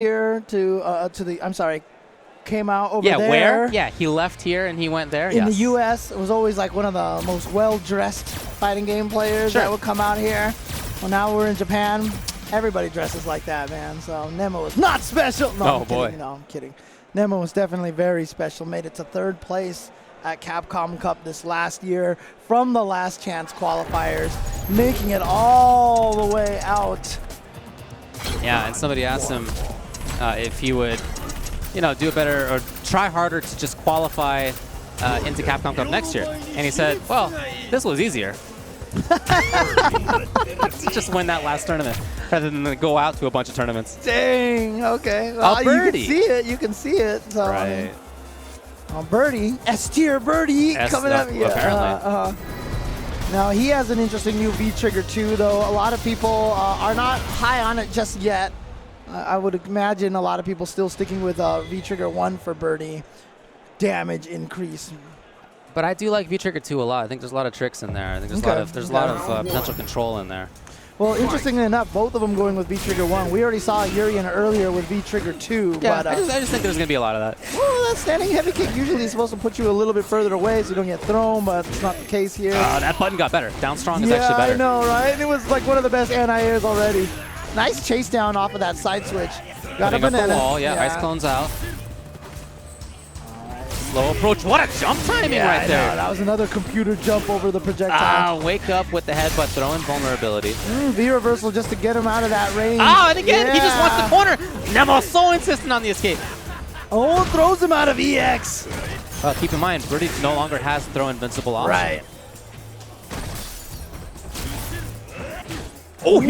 here to the, I'm sorry, came out over yeah, there. where? Yeah, he left here and he went there. In the U.S., it was always like one of the most well-dressed fighting game players that would come out here. Well, now we're in Japan. Everybody dresses like that, man. So Nemo is not special. No, I'm kidding. No, I'm kidding. Nemo was definitely very special. Made it to third place at Capcom Cup this last year from the last chance qualifiers, making it all the way out. Yeah, and somebody asked him if he would, do a better or try harder to just qualify into Capcom Cup next year. And he said, well, this was easier. To just win that last tournament rather than go out to a bunch of tournaments. Dang, okay. Well, Birdie. You can see it. You can see it. So, right. Birdie, S-tier Birdie coming up. Yeah, apparently. Now, he has an interesting new V-Trigger too, though. A lot of people are not high on it just yet. I would imagine a lot of people still sticking with V-Trigger 1 for Birdie. Damage increase. But I do like V-Trigger 2 a lot. I think there's a lot of tricks in there. I think there's a lot of potential control in there. Well, interestingly enough, both of them going with V-Trigger 1. We already saw Urian earlier with V-Trigger 2. Yeah, but, I just think there's going to be a lot of that. Well, that standing heavy kick usually is supposed to put you a little bit further away so you don't get thrown, but it's not the case here. That button got better. Down strong is actually better. Yeah, I know, right? It was like one of the best anti-airs already. Nice chase down off of that side switch. Got a banana. Up the wall, yeah, ice clones out. Slow approach. What a jump timing right there. That was another computer jump over the projectile. Wake up with the headbutt throw in vulnerability. V-reversal just to get him out of that range. And again, he just wants the corner. Nemo so insistent on the escape. Oh, throws him out of EX. Keep in mind, Birdie no longer has throw invincible option. Right. Oh,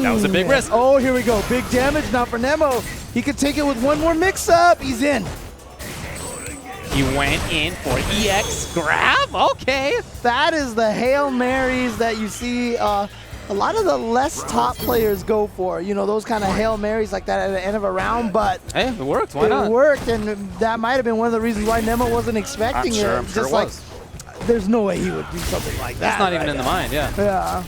that was a big risk. Oh, here we go. Big damage now for Nemo. He could take it with one more mix-up. He's in. He went in for EX grab? Okay. That is the Hail Marys that you see a lot of the less top players go for. Those kind of Hail Marys like that at the end of a round, but hey, it worked. Why not? It worked, and that might have been one of the reasons why Nemo wasn't expecting it. I'm sure it was. There's no way he would do something like that. That's not even in the mind, yeah. Yeah.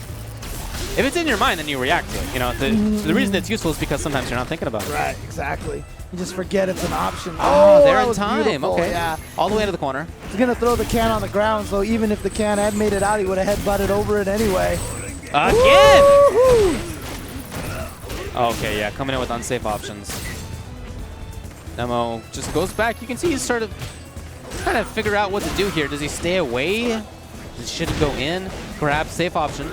If it's in your mind, then you react to it. The reason it's useful is because sometimes you're not thinking about it. Right, exactly. You just forget it's an option. Oh, they're in time. Beautiful. Okay. Yeah. All the way to the corner. He's going to throw the can on the ground, so even if the can had made it out, he would have headbutted over it anyway. Again! Okay, yeah, coming in with unsafe options. Nemo just goes back. You can see he's sort of trying to figure out what to do here. Does he stay away? Should he go in? Grab safe option.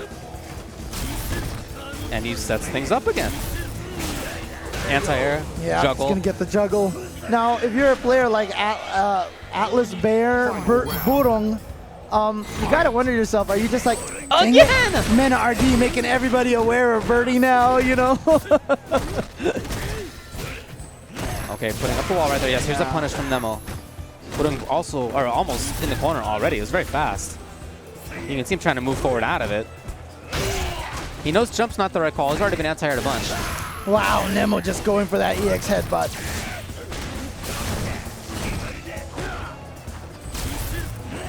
And he sets things up again. Anti-air, juggle. He's going to get the juggle. Now, if you're a player like Atlas Bear, Burung, you got to wonder yourself, are you just like, again! Mena RD making everybody aware of Birdie now, Okay, putting up the wall right there. Yes, here's a punish from Nemo. Putting almost in the corner already. It was very fast. You can see him trying to move forward out of it. He knows jump's not the right call. He's already been anti-aired a bunch. Wow, Nemo just going for that EX headbutt.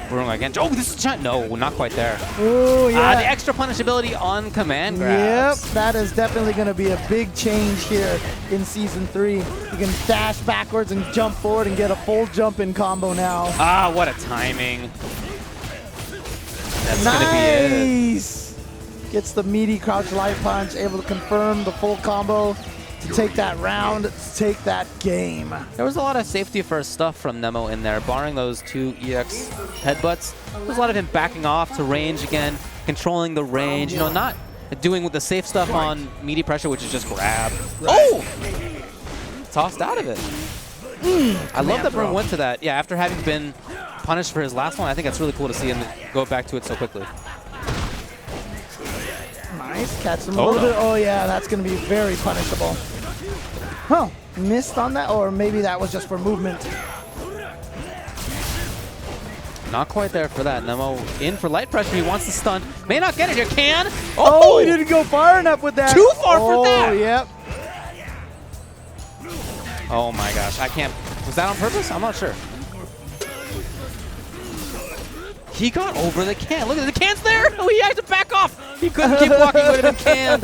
Burung again. Oh, this is no, not quite there. Oh, yeah. The extra punishability on command grabs. Yep, that is definitely going to be a big change here in Season 3. You can dash backwards and jump forward and get a full jump in combo now. What a timing. That's going to be it. Gets the meaty crouch light punch, able to confirm the full combo to take that round, to take that game. There was a lot of safety first stuff from Nemo in there, barring those two EX headbutts. There was a lot of him backing off to range again, controlling the range, not doing with the safe stuff on meaty pressure, which is just grab. Oh! Tossed out of it. I love that Burung went to that. Yeah, after having been punished for his last one, I think that's really cool to see him go back to it so quickly. Nice, catch him a little bit. Oh yeah, that's going to be very punishable. Huh, missed on that, or maybe that was just for movement. Not quite there for that. Nemo in for light pressure. He wants to stun. May not get it here. Can. Oh, he didn't go far enough with that. Too far for that. Oh, yep. Oh my gosh, I can't. Was that on purpose? I'm not sure. He got over the can. Look at the can's there. Oh, he had to back off. He couldn't keep walking with it canned.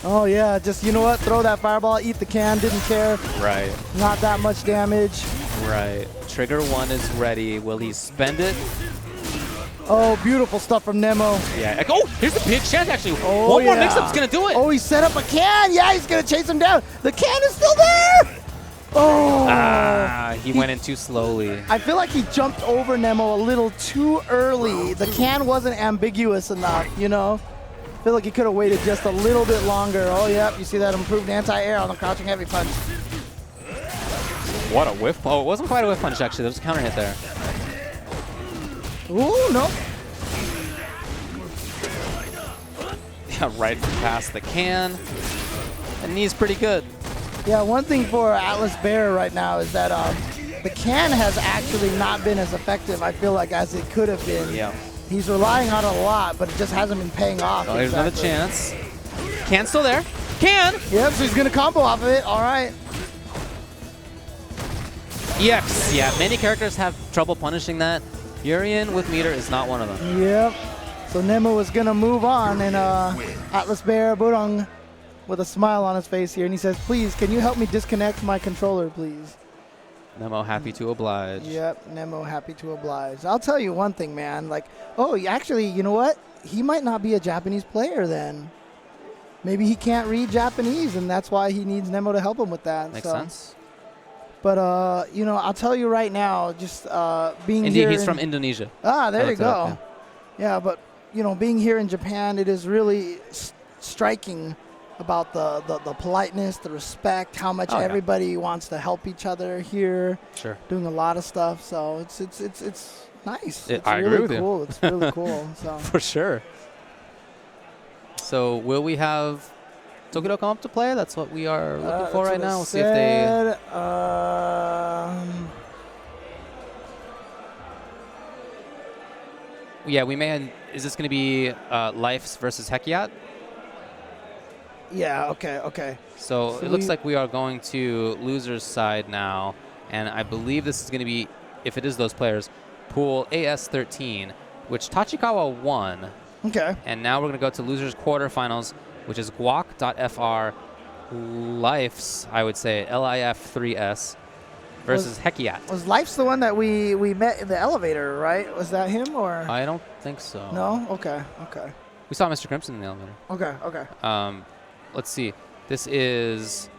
Oh, yeah. Just, you know what? Throw that fireball, eat the can, didn't care. Right. Not that much damage. Right. Trigger 1 is ready. Will he spend it? Oh, beautiful stuff from Nemo. Yeah. Oh, here's the big chance, actually. Oh, One more mix-up's going to do it. Oh, he set up a can. Yeah, he's going to chase him down. The can is still there. Oh. Ah, he went in too slowly. I feel like he jumped over Nemo a little too early. The can wasn't ambiguous enough, you know? I feel like he could have waited just a little bit longer. Oh, yep. You see that improved anti-air on the crouching heavy punch. What a whiff. Oh, it wasn't quite a whiff punch, actually. There was a counter hit there. Ooh, no. Yeah, right past the can. And he's pretty good. Yeah, one thing for Atlas Bear right now is that the can has actually not been as effective, I feel like, as it could have been. Yeah. He's relying on it a lot, but it just hasn't been paying off. Oh, here's another chance. Can still there. Can! Yep, so he's going to combo off of it. All right. EX. Yeah, many characters have trouble punishing that. Urien with meter is not one of them. Yep. So Nemo is going to move on, and Atlas Bear Burong with a smile on his face here, and he says, please, can you help me disconnect my controller, please? Nemo happy to oblige. Yep, Nemo happy to oblige. I'll tell you one thing, man. Like, oh, actually, you know what? He might not be a Japanese player then. Maybe he can't read Japanese, and that's why he needs Nemo to help him with that. Makes sense. But, you know, I'll tell you right now, just being Indeed, here. He's from Indonesia. Ah, there you go. Yeah, but, you know, being here in Japan, it is really striking about the politeness, the respect, how much everybody wants to help each other here. Sure. Doing a lot of stuff, so it's nice. It's I really agree with cool. you. It's really cool. So. For sure. So will we have Tokido come up to play? That's what we are looking for right now. We'll see if they. Yeah, we may. Is this going to be Lifes versus Hekiat? Yeah, okay. So it looks like we are going to loser's side now, and I believe this is going to be, if it is those players, pool AS13, which Tachikawa won. Okay. And now we're going to go to loser's quarterfinals, which is guac.fr, Lifes, I would say, LIF3S, versus Hekiat. Was Life's the one that we met in the elevator, right? Was that him or? I don't think so. No? Okay. We saw Mr. Crimson in the elevator. Okay. Let's see. This is...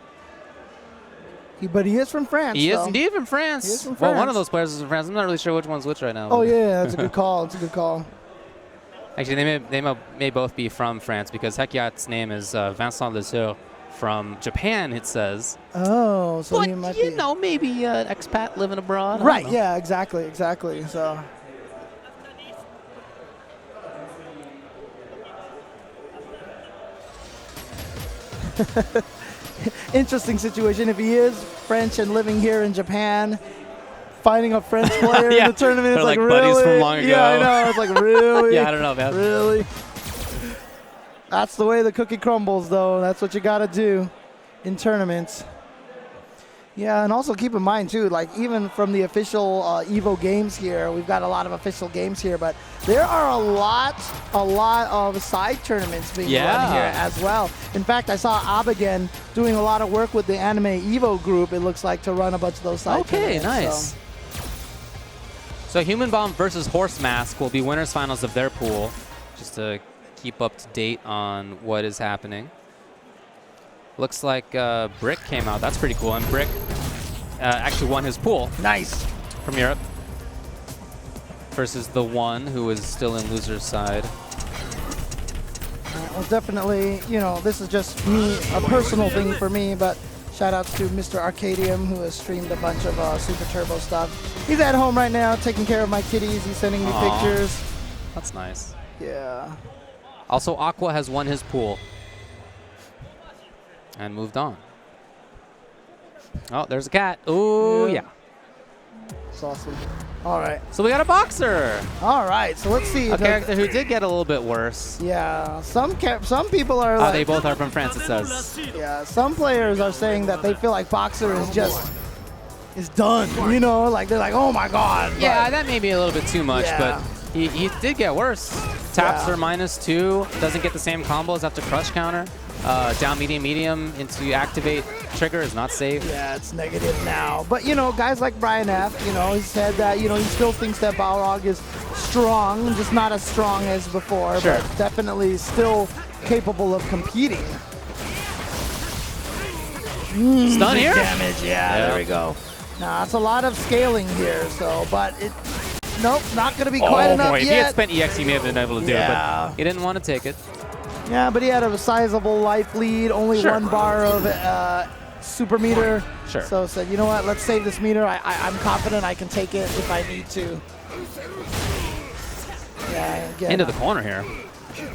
But he is from France. He is indeed from France. He is from France. Well, one of those players is from France. I'm not really sure which one's which right now. Oh, yeah, that's a good call. It's a good call. Actually, they may both be from France because Hekiat's name is Vincent Lesur from Japan, it says. Oh, so but he might you know, maybe an expat living abroad. Right, yeah, exactly. So... Interesting situation. If he is French and living here in Japan, fighting a French player in the tournament, it's like really? Buddies from long ago. Yeah, I know. It's like, really? Yeah, I don't know, man. Really? That's the way the cookie crumbles, though. That's what you got to do in tournaments. Yeah, and also keep in mind, too, like even from the official EVO games here, we've got a lot of official games here, but there are a lot of side tournaments being run here as well. In fact, I saw Abigen doing a lot of work with the Anime EVO group, it looks like, to run a bunch of those side tournaments. Okay, nice. So Human Bomb versus Horse Mask will be winners finals of their pool, just to keep up to date on what is happening. Looks like Brick came out. That's pretty cool. And Brick actually won his pool. Nice. From Europe. Versus the one who is still in loser's side. Well, definitely, you know, this is just me, a personal thing for me, but shout outs to Mr. Arcadium, who has streamed a bunch of Super Turbo stuff. He's at home right now taking care of my kitties. He's sending me pictures. That's nice. Yeah. Also, Aqua has won his pool. And moved on. Oh, there's a cat. Ooh, yeah. It's awesome. All right. So we got a boxer. All right. So let's see. A character who did get a little bit worse. Yeah. Some people are like... they both are from France, it says. Yeah. Some players are saying that they feel like Boxer is done. You know, like they're like, oh my God. Yeah, that may be a little bit too much, but he did get worse. Taps are -2. Doesn't get the same combos after crush counter. down medium medium into activate trigger is not safe. Yeah, it's negative now. But, you know, guys like Brian F., you know, he said that, you know, he still thinks that Balrog is strong, just not as strong as before, sure. but definitely still capable of competing. Stun here? Damage, yeah, there we go. Now, it's a lot of scaling here, so, but it, nope, not going to be quite enough boy. yet. If he had spent EX, he may have been able to do it, but he didn't want to take it. Yeah, but he had a sizable life lead, only 1 bar of super meter. Sure. So said, you know what, let's save this meter. I'm confident I can take it if I need to. Yeah, again, into the corner here.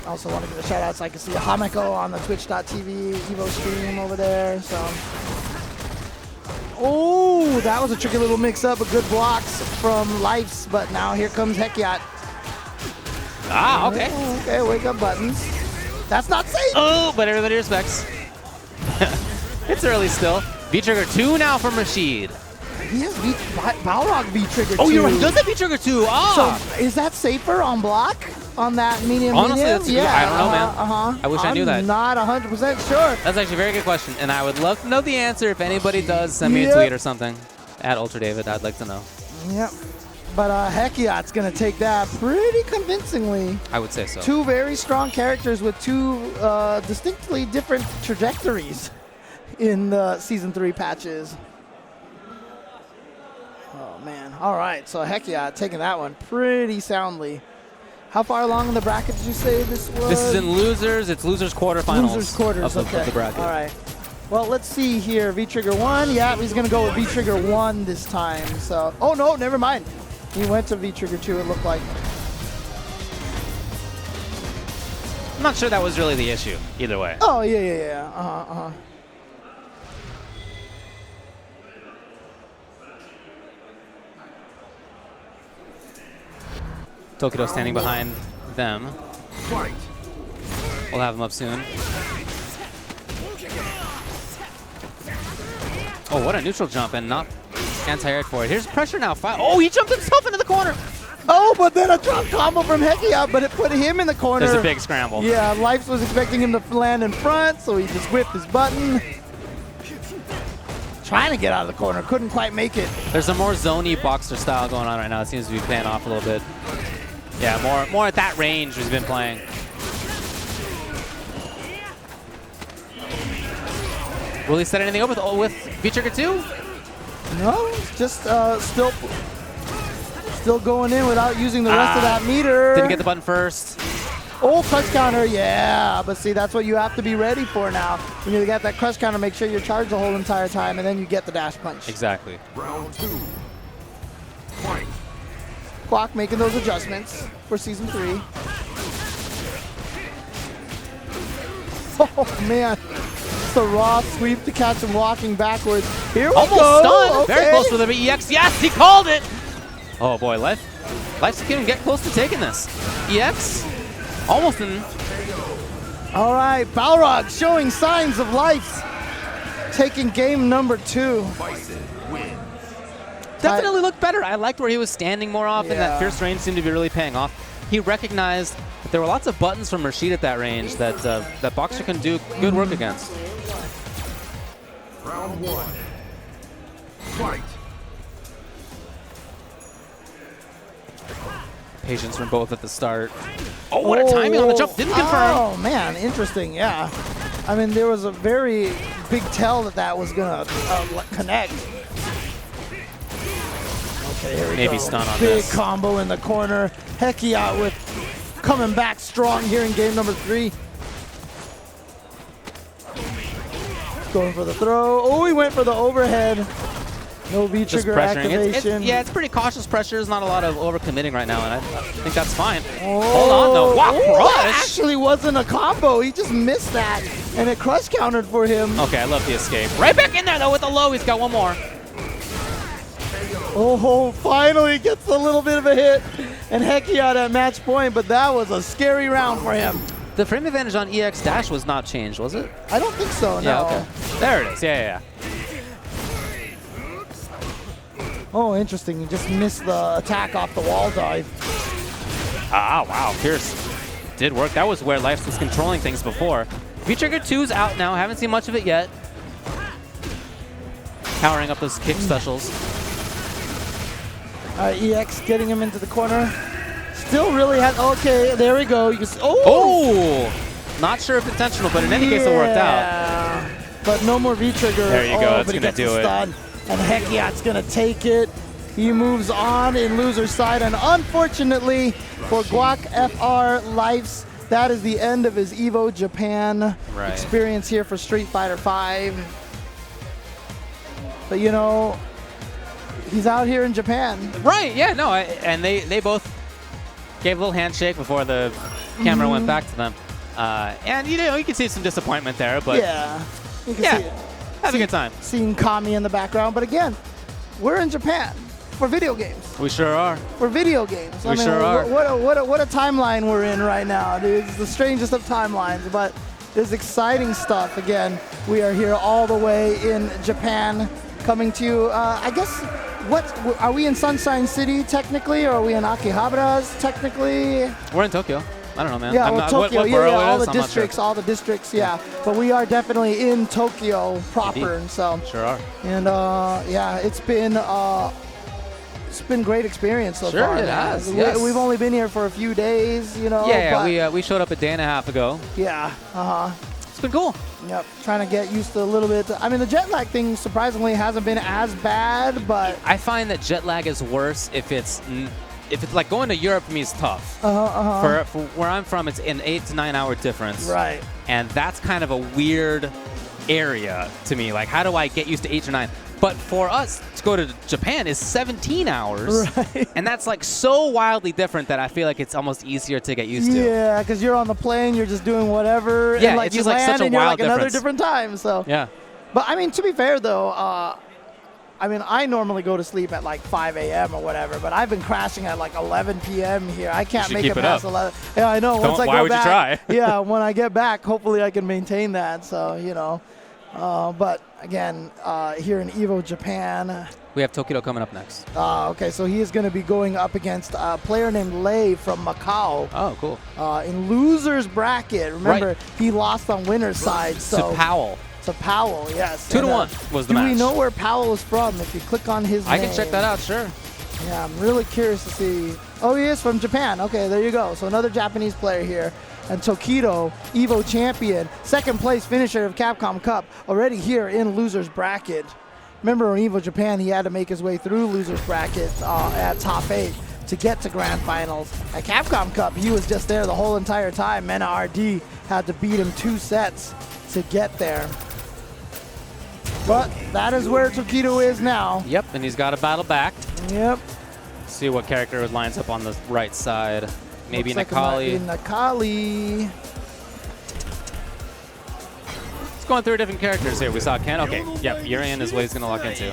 Also want to give a shout out so I can see Hameko on the twitch.tv Evo stream over there. So, oh, that was a tricky little mix up of good blocks from Lifes, but now here comes Hekiat. Ah, okay. Okay, wake up buttons. That's not safe. Oh, but everybody respects. It's early still. V-Trigger 2 now from Rashid. He has Balrog V-Trigger 2. Oh, you're right. He does have V-Trigger 2. Ah. So is that safer on block? On that medium? Honestly, medium? that's I don't know, man. I wish I knew that. I'm not 100% sure. That's actually a very good question, and I would love to know the answer. If anybody does, send me a tweet or something. At Ultra David, I'd like to know. Yep. But Hekiat's going to take that pretty convincingly. I would say so. 2 very strong characters with 2 distinctly different trajectories in the Season 3 patches. Oh, man. All right, so Hekiat taking that one pretty soundly. How far along in the bracket did you say this was? This is in losers. It's losers quarterfinals. Losers quarters, of the bracket. All right. Well, let's see here. V-Trigger 1. Yeah, he's going to go with V-Trigger 1 this time. So, oh, no, never mind. He went to V-Trigger 2, it looked like. I'm not sure that was really the issue, either way. Oh, yeah. Tokido standing behind them. We'll have him up soon. Oh, what a neutral jump and not anti-air for it. Here's pressure now. Oh, he jumped himself into the corner. Oh, but then a drop combo from Hekiat, but it put him in the corner. There's a big scramble. Yeah, Lifes was expecting him to land in front, so he just whipped his button. Trying to get out of the corner, couldn't quite make it. There's a more zony boxer style going on right now. It seems to be paying off a little bit. Yeah, more at that range he's been playing. Will he set anything up with V-Trigger 2? No, just still going in without using the rest of that meter. Didn't get the button first. Oh, crush counter, yeah. But see, that's what you have to be ready for now. When you get that crush counter, make sure you're charged the whole entire time, and then you get the dash punch. Exactly. Round 2. Fight. Clock making those adjustments for Season 3. Oh, man. It's a raw sweep to catch him walking backwards. Here we Almost go. stunned. Okay. Very close with the EX. Yes, he called it. Oh, boy. Life's going to get close to taking this. EX almost in. All right. Balrog showing signs of life. Taking game number 2. Definitely looked better. I liked where he was standing more often. That fierce range seemed to be really paying off. He recognized that there were lots of buttons from Rashid at that range that that Boxer can do good work against. Round 1. Fight. Patience from both at the start. Oh, what a timing on the jump. Didn't confirm. Oh, man. Interesting, yeah. I mean, there was a very big tell that was going to connect. Okay, here we Maybe go. stun on Big this. combo in the corner. Hekiat with coming back strong here in game number 3. Going for the throw. Oh, he went for the overhead. No V-trigger activation. It's pretty cautious pressure. There's not a lot of overcommitting right now, and I think that's fine. Hold on, though. Wow, crush! That actually wasn't a combo. He just missed that, and it crush countered for him. Okay, I love the escape. Right back in there, though, with the low. He's got one more. Oh, finally gets a little bit of a hit, and Hekiat at match point, but that was a scary round for him. The frame advantage on EX dash was not changed, was it? I don't think so, no. Yeah, okay. There it is. Yeah. Oh, interesting. He just missed the attack off the wall dive. Ah, wow. Pierce did work. That was where Life was controlling things before. V-Trigger 2's out now. Haven't seen much of it yet. Powering up those kick specials. EX getting him into the corner. Still really has. Okay, there we go. You can see, Not sure if intentional, but in any case, it worked out. But no more V-Trigger. There you go. That's going to do it. And Hekiat's going to take it. He moves on in loser's side. And unfortunately for Guac FR Lifes, that is the end of his EVO Japan experience here for Street Fighter V. But, you know, he's out here in Japan. Right, yeah, no. And they both gave a little handshake before the camera went back to them. And, you know, you can see some disappointment there. But yeah, you can see it. Have a good time. Seeing Kami in the background. But, again, we're in Japan for video games. We sure are. For video games. We sure are. What a timeline we're in right now, dude. It's the strangest of timelines. But there's exciting stuff. Again, we are here all the way in Japan, coming to you. I guess, are we in Sunshine City technically, or are we in Akihabara technically? We're in Tokyo. I don't know, man. Yeah, well, Tokyo. All the districts. Sure. Yeah. But we are definitely in Tokyo proper, Indeed. so. Sure are. And yeah, it's been great experience so far. Sure, it has. Yes. We've only been here for a few days, you know. Yeah, we showed up a day and a half ago. Yeah. It's been cool. Yep, trying to get used to a little bit. I mean, the jet lag thing surprisingly hasn't been as bad, but I find that jet lag is worse if it's like going to Europe for me is tough. For where I'm from, it's an 8 to 9 hour difference. Right. And that's kind of a weird area to me. Like, how do I get used to 8 or 9? But for us to go to Japan is 17 hours. Right. And that's like so wildly different that I feel like it's almost easier to get used to. Yeah, because you're on the plane, you're just doing whatever. Yeah, and like it's you just like land such a and you're wild like another difference. different time. So. Yeah. But I mean, to be fair though, I mean, I normally go to sleep at like 5 a.m. or whatever, but I've been crashing at like 11 p.m. here. I can't make it past 11. Yeah, I know. Once I go back, yeah, when I get back, hopefully I can maintain that. So, you know. But again, here in EVO Japan, we have Tokido coming up next. Okay, so he is going to be going up against a player named Lei from Macau. Oh, cool. In loser's bracket. Remember, he lost on winner's side. So to Powell. To Powell, yes. 2-1 was the match. Do we know where Powell is from? If you click on his name. I can check that out, sure. Yeah, I'm really curious to see. Oh, he is from Japan. Okay, there you go. So another Japanese player here. And Tokido, EVO champion, second place finisher of Capcom Cup, already here in loser's bracket. Remember in EVO Japan, he had to make his way through loser's bracket at top 8 to get to grand finals. At Capcom Cup, he was just there the whole entire time. Mena RD had to beat him 2 sets to get there. But that is where Tokido is now. Yep, and he's got a battle back. Yep. Let's see what character lines up on the right side. Maybe Nakali. Nakali. Let's go through different characters here. We saw Ken. Okay, yep, Urian is what he's going to lock into.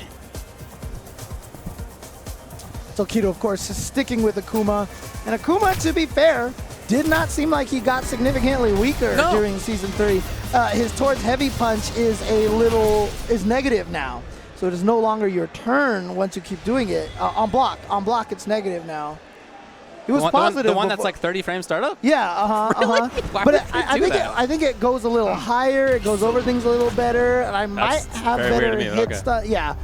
Tokido, of course, is sticking with Akuma. And Akuma, to be fair, did not seem like he got significantly weaker during Season 3. His towards heavy punch is negative now. So it is no longer your turn once you keep doing it. On block, it's negative now. It was positive. The one that's like 30 frame startup? Yeah, Really? But I think it goes a little higher. It goes over things a little better, and I might have better hit stuff. Yeah,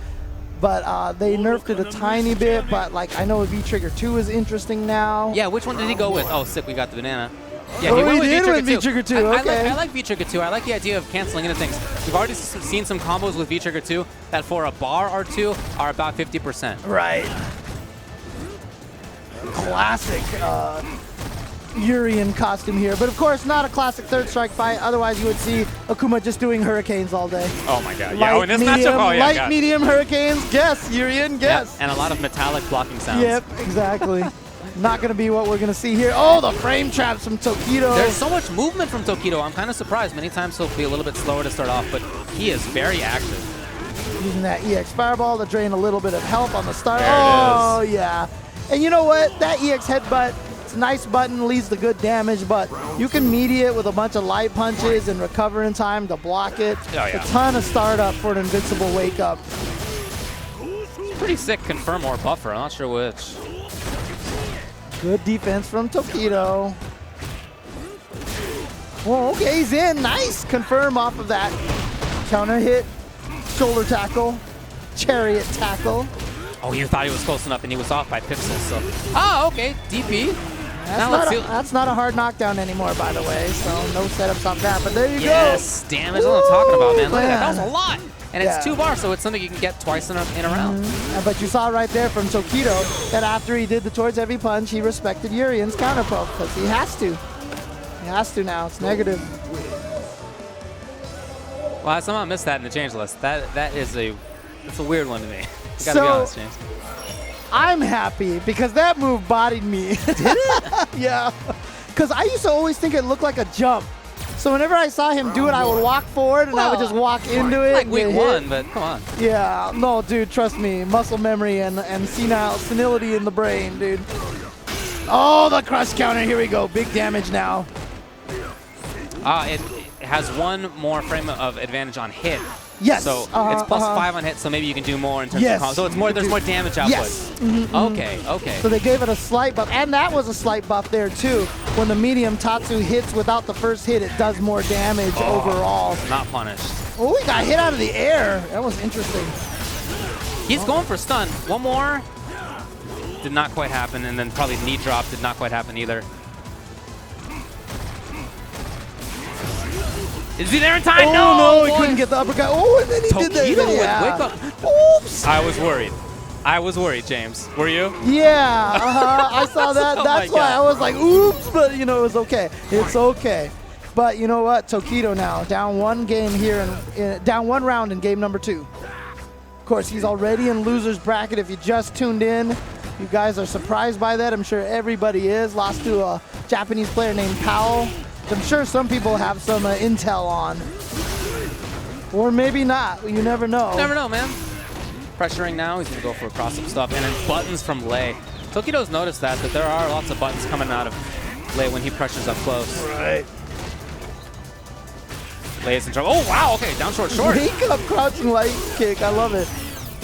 but they nerfed it a tiny bit. But like I know V-Trigger 2 is interesting now. Yeah, which one did he go with? Oh, sick, we got the banana. Yeah, he went with V-Trigger 2. Okay. I like V-Trigger 2. I like the idea of canceling into things. We've already seen some combos with V-Trigger 2 that for a bar or two are about 50%. Right. Classic Urian costume here, but of course not a classic third strike fight. Otherwise, you would see Akuma just doing hurricanes all day. Oh my god! Yeah, in this matchup, light, medium hurricanes. Guess Urian. Guess. Yep. And a lot of metallic blocking sounds. Yep, exactly. Not going to be what we're going to see here. Oh, the frame traps from Tokido. There's so much movement from Tokido. I'm kind of surprised. Many times he'll be a little bit slower to start off, but he is very active. Using that EX Fireball to drain a little bit of health on the start. There it is. Yeah. And you know what? That EX headbutt, it's a nice button, leads to good damage, but you can mediate with a bunch of light punches and recover in time to block it. Oh, yeah. A ton of startup for an invincible wake up. It's pretty sick confirm or buffer. I'm not sure which. Good defense from Tokido. Well, okay, he's in. Nice. Confirm off of that. Counter hit. Shoulder tackle. Chariot tackle. Oh, you thought he was close enough and he was off by pixels. So, oh, okay, DP. That's not a hard knockdown anymore, by the way, so no setups off that, but there you go. Yes, damage, that's what I'm talking about, man. Look at that, that was a lot. And it's 2 bars, so it's something you can get twice in a round. But you saw right there from Tokido that after he did the towards heavy punch, he respected Urian's counter poke, because he has to. He has to now, it's negative. Well, I somehow missed that in the change list. It's a weird one to me. You gotta be honest, James. I'm happy because that move bodied me. Did it? Yeah. Because I used to always think it looked like a jump. So whenever I saw him do it, I would walk forward and I would just walk into it. Like week 1, but come on. Yeah. No, dude, trust me. Muscle memory and senility in the brain, dude. Oh, the crush counter. Here we go. Big damage now. It has 1 more frame of advantage on hit. Yes. So it's +5 on hit, so maybe you can do more in terms of combo. So it's more. There's more damage output. Yes. Okay. Okay. So they gave it a slight buff, and that was a slight buff there too. When the medium Tatsu hits without the first hit, it does more damage overall. Not punished. Oh, he got hit out of the air. That was interesting. He's going for stun. 1 more. Did not quite happen, and then probably knee drop did not quite happen either. Is he there in time? No, he couldn't get the uppercut. Oh, and then he did that. Wake up. Oops. I was worried. I was worried, James. Were you? Yeah, I saw that. That's why I was like, oops, but you know, it was okay. It's okay. But you know what? Tokido now down 1 game here, and down 1 round in game number 2. Of course, he's already in loser's bracket. If you just tuned in, you guys are surprised by that. I'm sure everybody is. Lost to a Japanese player named Powell. I'm sure some people have some intel on. Or maybe not. You never know. Never know, man. Pressuring now. He's going to go for cross-up stuff. And then buttons from Lei. Tokido's noticed that there are lots of buttons coming out of Lei when he pressures up close. Right. Lei is in trouble. Oh, wow. Okay, down short. Wake up crouching light kick. I love it.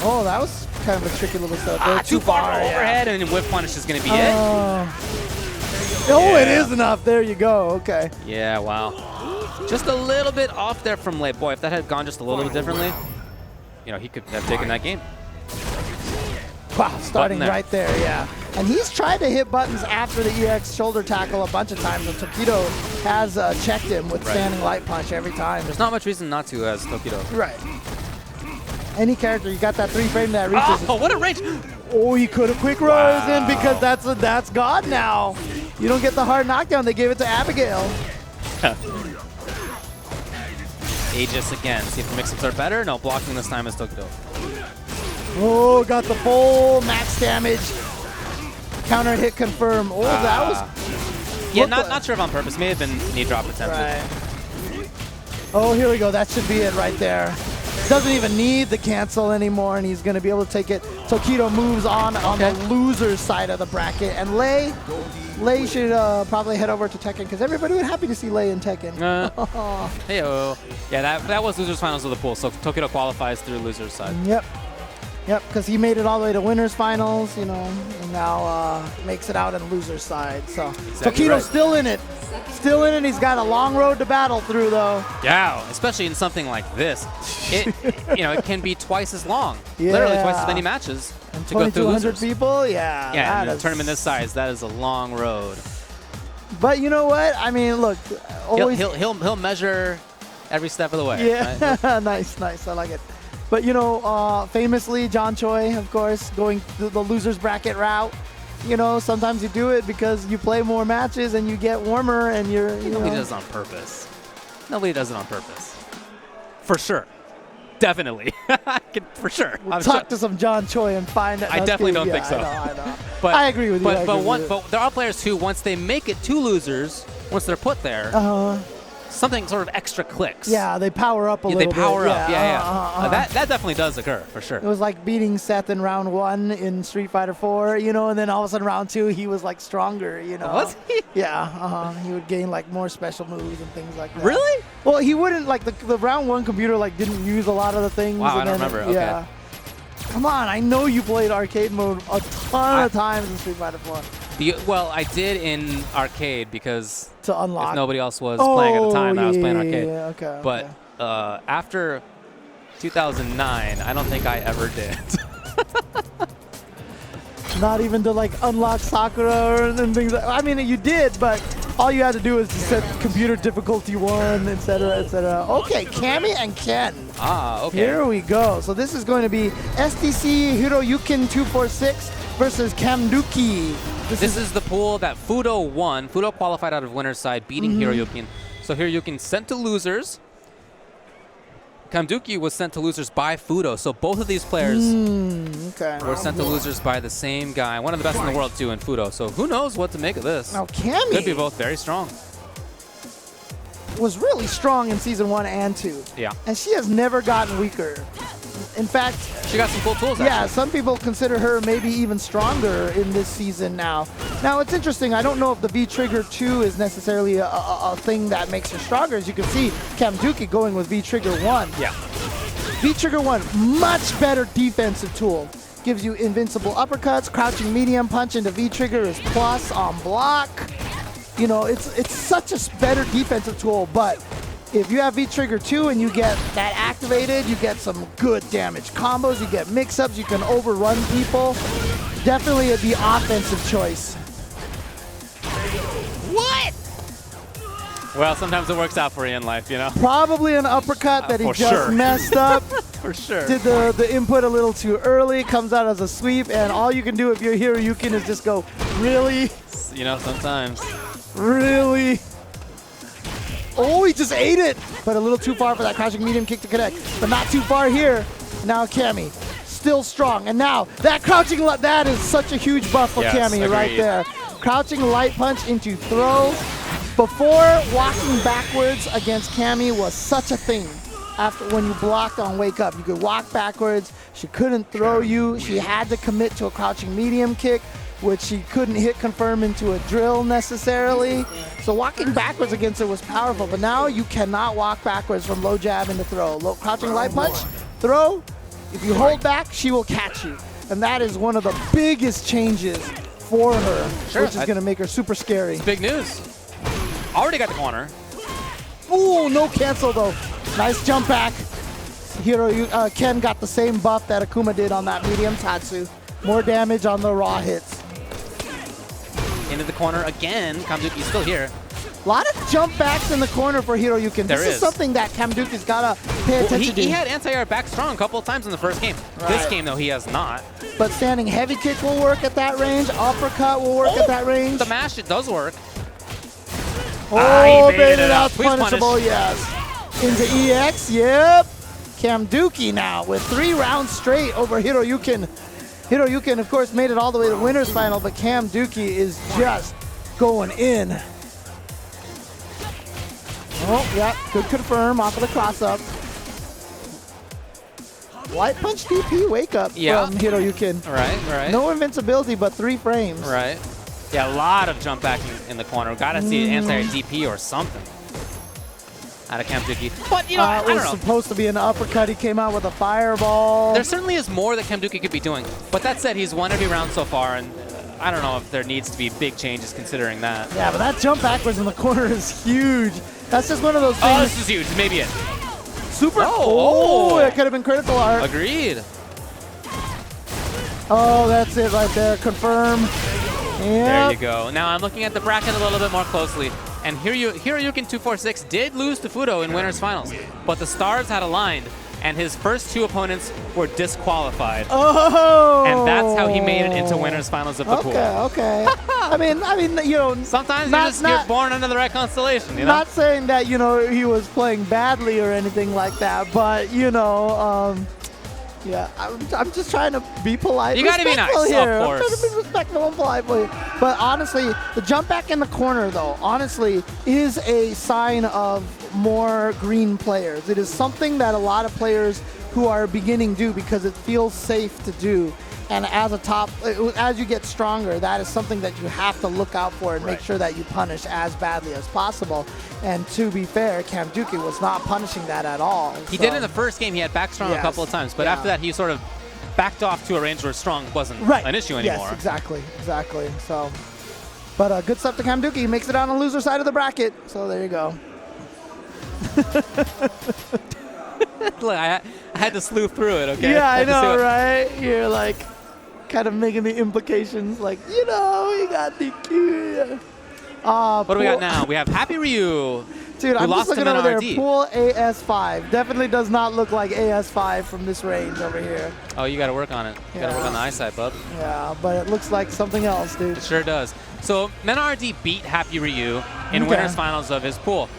Oh, that was kind of a tricky little stuff. Too far overhead, and then whip punish is going to be it. Oh, it is enough. There you go. Okay. Yeah, wow. Just a little bit off there from Lei. Boy, if that had gone just a little bit differently, you know, he could have taken that game. Wow, starting right there, yeah. And he's tried to hit buttons after the EX shoulder tackle a bunch of times, and Tokido has checked him with standing light punch every time. There's not much reason not to as Tokido. Right. Any character, you got that 3 frame that reaches. Oh, what a range! Oh, he could have quick rose in because that's God now. You don't get the hard knockdown. They gave it to Abigail. Aegis again. See if the mix-ups are better. No, blocking this time is Tokido. Oh, got the full max damage. Counter hit confirm. Oh, that was... Yeah, not sure if on purpose. May have been knee drop attempted. Right. Oh, here we go. That should be it right there. Doesn't even need the cancel anymore, and he's going to be able to take it. Tokido moves on the loser side of the bracket, and Lei should probably head over to Tekken because everybody would be happy to see Lei in Tekken. Hey-oh. Yeah, that was losers finals of the pool, so Tokido qualifies through losers side. Yep, because he made it all the way to winners finals, you know, and now makes it out in losers side. So exactly Tokido's still in it. Still in it. He's got a long road to battle through, though. Yeah, especially in something like this. It can be twice as long. Literally twice as many matches and to go through losers. 2,200 people? Yeah. Yeah, in a tournament this size, that is a long road. But you know what? I mean, look. Always he'll measure every step of the way. Yeah, right? nice. I like it. But, you know, famously, John Choi, of course, going the losers bracket route. You know, sometimes you do it because you play more matches and you get warmer and Nobody does it on purpose. Nobody does it on purpose. For sure. Definitely. For sure. We'll talk to some John Choi and find out. I definitely don't think so. I know. But I agree with you. But there are players who, once they make it to losers, once they're put there, something sort of extra clicks. Yeah, they power up a little bit. They power up, That definitely does occur, for sure. It was like beating Seth in round 1 in Street Fighter 4, you know, and then all of a sudden round 2, he was like stronger, you know. Was he? Yeah, he would gain like more special moves and things like that. Really? Well, he wouldn't, like the round 1 computer like didn't use a lot of the things. Wow, I don't remember. Okay. Yeah. Come on, I know you played arcade mode a ton of times in Street Fighter 4. Well, I did in arcade because to unlock. If nobody else was playing at the time, I was playing arcade. Yeah, okay. But after 2009, I don't think I ever did. Not even to like unlock Sakura and things like I mean, you did, but all you had to do was just set computer difficulty 1, etc., etc. Okay, Cammy and Ken. Ah, okay. Here we go. So this is going to be SDC Hiroyukin 246 versus Kamduki. This is the pool that Fudo won. Fudo qualified out of winner's side, beating Hiroyukin. So Hiroyukin sent to losers. Kamduki was sent to losers by Fudo. So both of these players were sent to losers by the same guy. One of the best in the world, too, in Fudo. So who knows what to make of this? Now, Cammy could be both very strong. Was really strong in Season 1 and 2. Yeah. And she has never gotten weaker. In fact, she got some cool tools, actually. Yeah, some people consider her maybe even stronger in this season now. Now, it's interesting. I don't know if the V-Trigger 2 is necessarily a thing that makes her stronger. As you can see, Kamduki going with V-Trigger 1. Yeah. V-Trigger 1, much better defensive tool. Gives you invincible uppercuts, crouching medium punch into V-Trigger is plus on block. You know, it's such a better defensive tool, but if you have V-Trigger 2 and you get that activated, you get some good damage combos, you get mix-ups, you can overrun people. Definitely the offensive choice. What? Well, sometimes it works out for you in life, you know? Probably an uppercut that he just messed up. For sure. Did the input a little too early, comes out as a sweep, and all you can do if you're Hiroyukin is just go, really? You know, sometimes. Really? Oh, he just ate it! But a little too far for that crouching medium kick to connect. But not too far here. Now Cammy, still strong. And now, that crouching, that is such a huge buff for Cammy right there. Crouching light punch into throw. Before, walking backwards against Cammy was such a thing. After when you blocked on wake up, you could walk backwards. She couldn't throw you. She had to commit to a crouching medium kick, which she couldn't hit confirm into a drill necessarily. So walking backwards against her was powerful, but now you cannot walk backwards from low jab into throw. Low crouching light punch, throw. If you hold back, she will catch you. And that is one of the biggest changes for her, which is gonna make her super scary. It's big news. Already got the corner. Ooh, no cancel though. Nice jump back. Ken got the same buff that Akuma did on that medium Tatsu. More damage on the raw hits. Into the corner again. Kamduki's still here. A lot of jump backs in the corner for Hiroyukin. This is something that Kamduki's got to pay attention to. He had anti-air back strong a couple of times in the first game. Right. This game, though, he has not. But standing heavy kick will work at that range. Uppercut will work at that range. The mash, it does work. Oh, baited out, punishable, yes. Into EX, yep. Kamduki now with 3 rounds straight over Hiroyukin. Hiroyukin, of course, made it all the way to winner's final, but Kamduki is just going in. Oh, yeah, could confirm off of the cross-up. Light punch DP wake up from Hiroyukin. Right. No invincibility, but 3 frames. Right. Yeah, a lot of jump back in the corner. Gotta see an anti-air DP or something out of Kamduki. But, you know, I don't know. It was supposed to be an uppercut. He came out with a fireball. There certainly is more that Kamduki could be doing. But that said, he's won every round so far, and I don't know if there needs to be big changes considering that. Yeah, but that jump backwards in the corner is huge. That's just one of those things. Oh, this is huge. Maybe it. Super. Oh, it could have been critical art. Agreed. Oh, that's it right there. Confirm. Yep. There you go. Now I'm looking at the bracket a little bit more closely. And Hiroyukin 246 did lose to Fudo in winners finals, but the stars had aligned, and his first 2 opponents were disqualified. Oh! And that's how he made it into winners finals of the pool. Okay. I mean, you know, sometimes you're born under the right constellation. You know? Not saying that he was playing badly or anything like that, but yeah, I'm just trying to be polite. You gotta be nice, here. of course. I'm trying to be respectful and polite. But honestly, the jump back in the corner, though, honestly, is a sign of more green players. It is something that a lot of players who are beginning do because it feels safe to do. And as you get stronger, that is something that you have to look out for and make sure that you punish as badly as possible. And to be fair, Kamduki was not punishing that at all. He did in the first game. He had back strong a couple of times, but after that, he sort of backed off to a range where strong wasn't an issue anymore. Yes, exactly. So But good stuff to Kamduki. He makes it on the loser side of the bracket. So there you go. Look, I had to sleuth through it, okay? Yeah, I know, right? You're like kind of making the implications like, you know, you got DQ. What do we got now? We have Happy Ryu. Dude, I'm just looking over there. NRD. Pool AS5. Definitely does not look like AS5 from this range over here. Oh, you got to work on it. You got to work on the eyesight, bub. Yeah, but it looks like something else, dude. It sure does. So, NRD beat Happy Ryu in winners finals of his pool.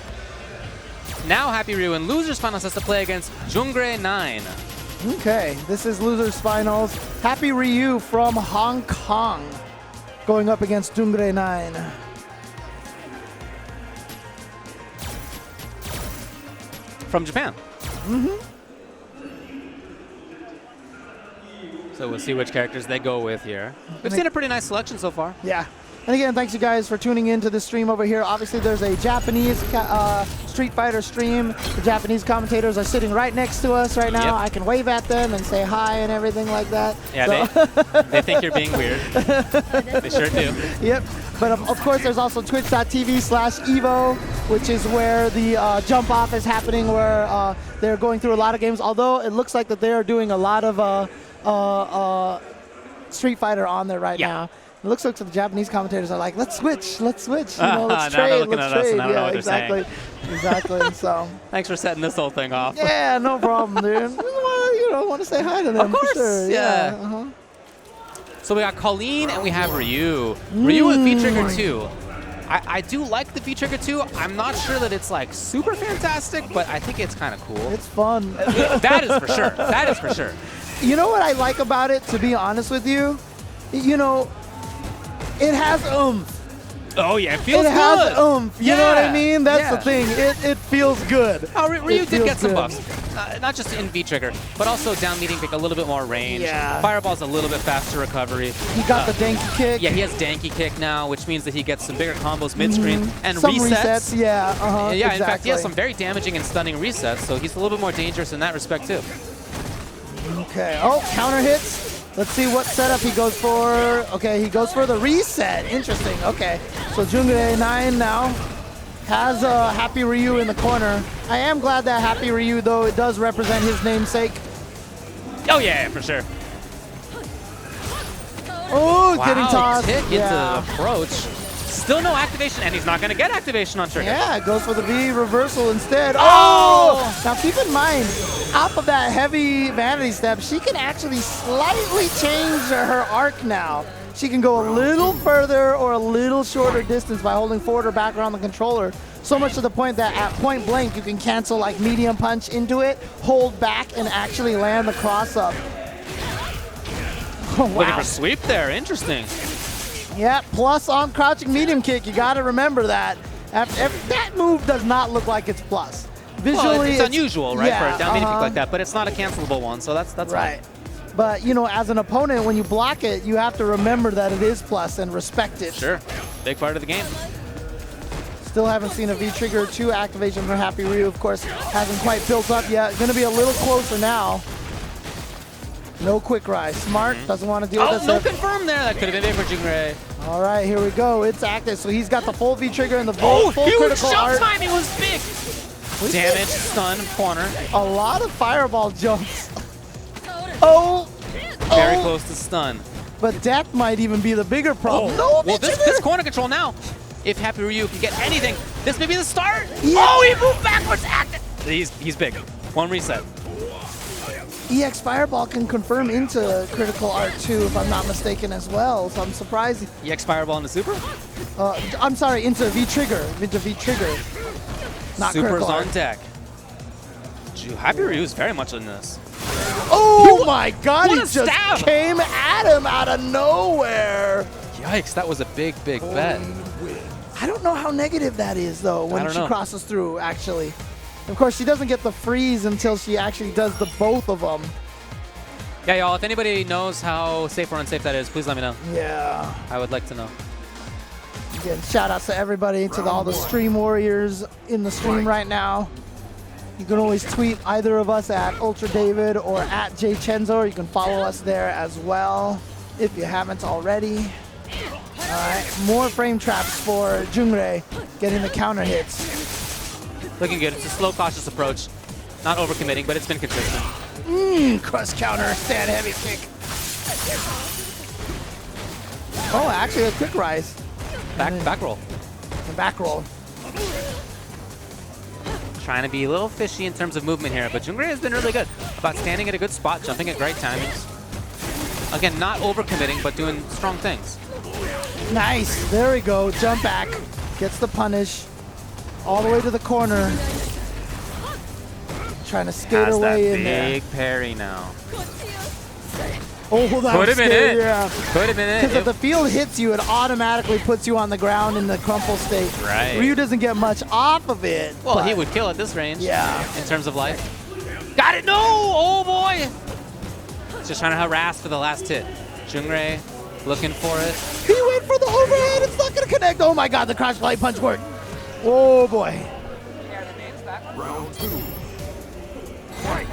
Now Happy Ryu in losers finals has to play against Jungre 9. Okay, this is losers finals. Happy Ryu from Hong Kong going up against Jungre 9. From Japan. Mm-hmm. So we'll see which characters they go with here. We've seen a pretty nice selection so far. Yeah. And again, thanks you guys for tuning into this stream over here. Obviously, there's a Japanese Street Fighter stream. The Japanese commentators are sitting right next to us right now. Yep. I can wave at them and say hi and everything like that. Yeah, so they think you're being weird. They sure do. Yep. But of course, there's also twitch.tv/Evo, which is where the jump off is happening, where they're going through a lot of games. Although it looks like that they are doing a lot of Street Fighter on there right now. It looks like the Japanese commentators are like, let's switch, you know, let's trade, let's trade. Yeah, exactly. So. Thanks for setting this whole thing off. Yeah, no problem, dude. You know, want to say hi to them. Of course, for sure. yeah. So we got Colleen and we have Ryu. Ryu with V-Trigger 2. I do like the V-Trigger 2. I'm not sure that it's like super fantastic, but I think it's kind of cool. It's fun. That is for sure. That is for sure. You know what I like about it, to be honest with you? You know, it has oomph. Oh, yeah, it feels good. It has oomph. You know what I mean? That's the thing. It feels good. Oh, Ryu did get some buffs. Not just in V-Trigger, but also down medium kick, a little bit more range. Yeah. Fireball's a little bit faster recovery. He got the danky kick. Yeah, he has danky kick now, which means that he gets some bigger combos mid-screen and some resets. Yeah, yeah, exactly. In fact, he has some very damaging and stunning resets, so he's a little bit more dangerous in that respect, too. Okay. Oh, counter hits. Let's see what setup he goes for. Okay, he goes for the reset. Interesting. Okay. So Jungre 9 now has Happy Ryu in the corner. I am glad that Happy Ryu, though, it does represent his namesake. Oh, yeah, for sure. Oh, getting tossed. Tick into approach. Still no activation, and he's not going to get activation on trigger. Yeah, it goes for the V reversal instead. Oh! Now keep in mind, off of that heavy vanity step, she can actually slightly change her arc now. She can go a little further or a little shorter distance by holding forward or back around the controller. So much to the point that at point blank, you can cancel like medium punch into it, hold back, and actually land the cross up. Oh, wow. Looking for sweep there. Interesting. Yeah, plus on crouching medium kick, you got to remember that. That move does not look like it's plus. Visually, well, it's unusual, right, for a down medium kick like that, but it's not a cancelable one, so that's right. Fine. But, you know, as an opponent, when you block it, you have to remember that it is plus and respect it. Sure. Big part of the game. Still haven't seen a V-Trigger 2 activation for Happy Ryu. Of course, hasn't quite built up yet. Going to be a little closer now. No quick rise. Smart, doesn't want to deal with this. Oh, no confirm there. That could have been big for Jungre. All right, here we go. It's active. So he's got the full V-Trigger and the full critical art. Timing was big. Damage, stun, corner. A lot of fireball jumps. Oh. Very close to stun. But death might even be the bigger problem. No, well, this corner control now. If Happy Ryu can get anything, this may be the start. Yeah. Oh, he moved backwards. He's big. One reset. EX Fireball can confirm into critical art too, if I'm not mistaken, as well. So I'm surprised. EX Fireball into super? I'm sorry, into V-Trigger. Into V-Trigger. Not Super's on deck. Happy Ryu is very much in this. Oh my God! He just stab. Came at him out of nowhere. Yikes! That was a big bet. I don't know how negative that is though when she crosses through. Actually. Of course, she doesn't get the freeze until she actually does the both of them. Yeah, y'all, if anybody knows how safe or unsafe that is, please let me know. Yeah. I would like to know. Again, shout outs to everybody, to all the stream warriors in the stream right now. You can always tweet either of us at Ultra David or at JChenzo. You can follow us there as well if you haven't already. right, more frame traps for Jungre, getting the counter hits. Looking good. It's a slow, cautious approach. Not overcommitting, but it's been consistent. Cross counter, stand heavy kick. Oh, actually a quick rise. Back roll. And back roll. Trying to be a little fishy in terms of movement here, but Jungre has been really good about standing at a good spot, jumping at great timings. Again, not overcommitting, but doing strong things. Nice. There we go. Jump back. Gets the punish. All the way to the corner. Trying to skate Has away that in there. big parry now. Oh, that Could have been it. Yeah. Could have been it. Because if the field hits you, it automatically puts you on the ground in the crumple state. Right. Ryu doesn't get much off of it. Well, he would kill at this range. Yeah. In terms of life. Got it. No. Oh, boy. Just trying to harass for the last hit. Jungre looking for it. He went for the overhead. It's not going to connect. Oh, my God. The crouch light punch worked. Oh, boy. Round 2. Fight.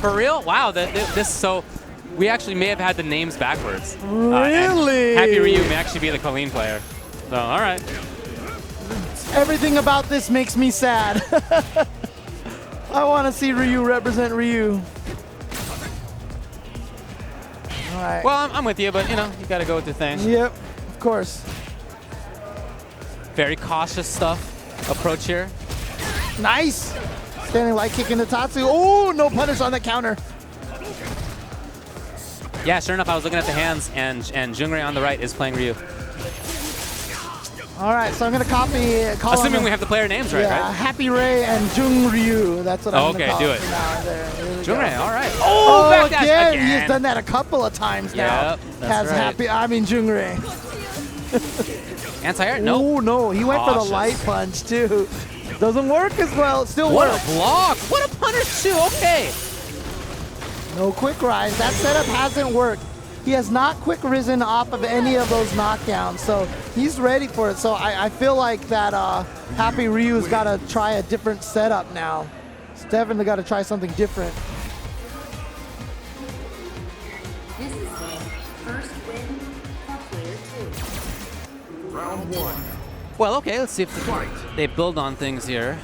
For real? Wow. So we actually may have had the names backwards. Really? Happy Ryu may actually be the Colleen player. So, all right. Everything about this makes me sad. I want to see Ryu represent Ryu. All right. Well, I'm with you, but, you know, you got to go with your thing. Yep, of course. Very cautious stuff. Approach here. Nice. Standing light kick into Tatsu. Oh, no punish on the counter. Yeah, sure enough, I was looking at the hands, and Jungre on the right is playing Ryu. All right, so I'm going to call Assuming we have the player names right, yeah, right? Happy Ray and Jung Ryu. That's what I'm going to call do it. Now, there we Jungre, go. all right. Oh, back dash again. again. He has done that a couple of times now. Yep, that's right. Jungre. Anti-air? No. Oh, no. He went for the Cautious. light punch, too. Doesn't work as well. It still What works. a block. What a punish, too. Okay. No quick rise. That setup hasn't worked. He has not quick risen off of any of those knockdowns, so he's ready for it. So I feel like that Happy Ryu's got to try a different setup now. He's definitely got to try something different. This is the first win for player 2. Round 1. Well, okay, let's see if they build on things here.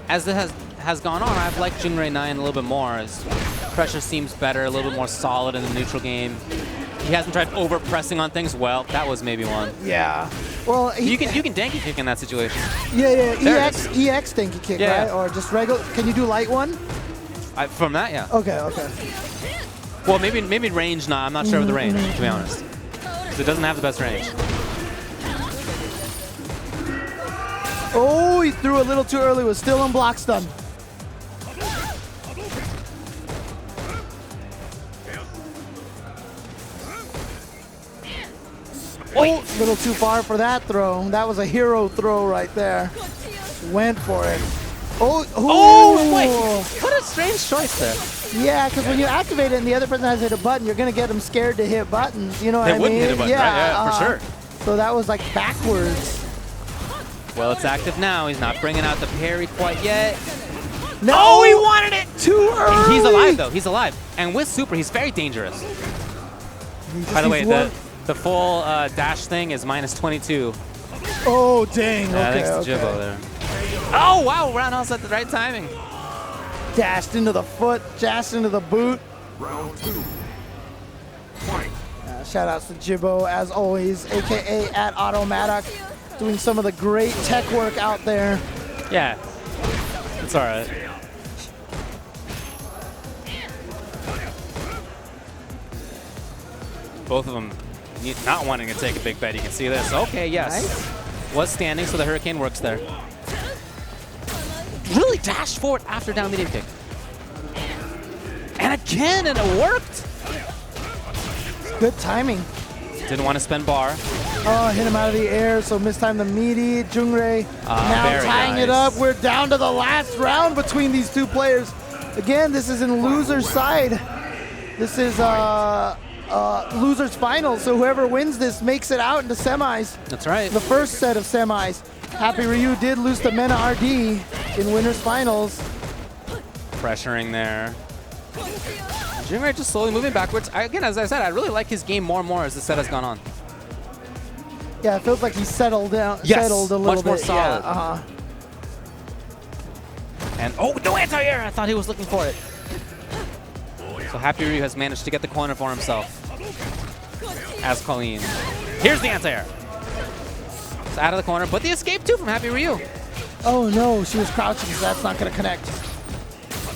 As it has gone on, I've liked Jungre 9 a little bit more. His pressure seems better, a little bit more solid in the neutral game. He hasn't tried over-pressing on things. Well, that was maybe one. Yeah. Well, You can danky kick in that situation. Yeah. There EX stanky kick, Yeah. right? Or just regular. Can you do light one? From that, yeah. Okay. Well, maybe range. Nah, I'm not sure of the range, to be honest. 'Cause it doesn't have the best range. Oh, he threw a little too early. Was still on block stun. Oh, a little too far for that throw. That was a hero throw right there. Went for it. Oh, wait. What a strange choice there. Yeah, because when you activate it and the other person has hit a button, you're going to get them scared to hit buttons. You know what I mean? They wouldn't hit a button, right? Yeah, for sure. So that was like backwards. Well, it's active now. He's not bringing out the parry quite yet. No, Oh, he wanted it! too early. He's alive, though. He's alive. And with Super, he's very dangerous. By the way, the full dash thing is minus 22. Oh, dang. Thanks to Jibbo there. Oh, wow. Roundhouse at the right timing. Dashed into the foot, dashed into the boot. Round 2. Fight. Shout outs to Jibbo, as always, a.k.a. at Automatic, doing some of the great tech work out there. Yeah. It's all right. Both of them not wanting to take a big bet. You can see this. Okay, yes. Nice. Was standing, so the Hurricane works there. Really dashed forward after down medium kick. And again, and it worked. Good timing. Didn't want to spend bar. Oh, hit him out of the air, so mistime the meaty. Jungre now very tying it nice. up. We're down to the last round between these two players. Again, this is in loser's side. This is loser's final, so whoever wins this makes it out into semis. That's right. The first set of semis. Happy Ryu did lose to Mena RD in winners finals. Pressuring there. Jungray just slowly moving backwards. Again, as I said, I really like his game more and more as the set has gone on. Yeah, it feels like he's settled down, Yes, settled a little much more bit. solid. Yeah, And oh, no anti-air! I thought he was looking for it. So Happy Ryu has managed to get the corner for himself. As Colleen. Here's the anti-air. It's out of the corner, but the escape too from Happy Ryu. Oh no, she was crouching, so that's not going to connect.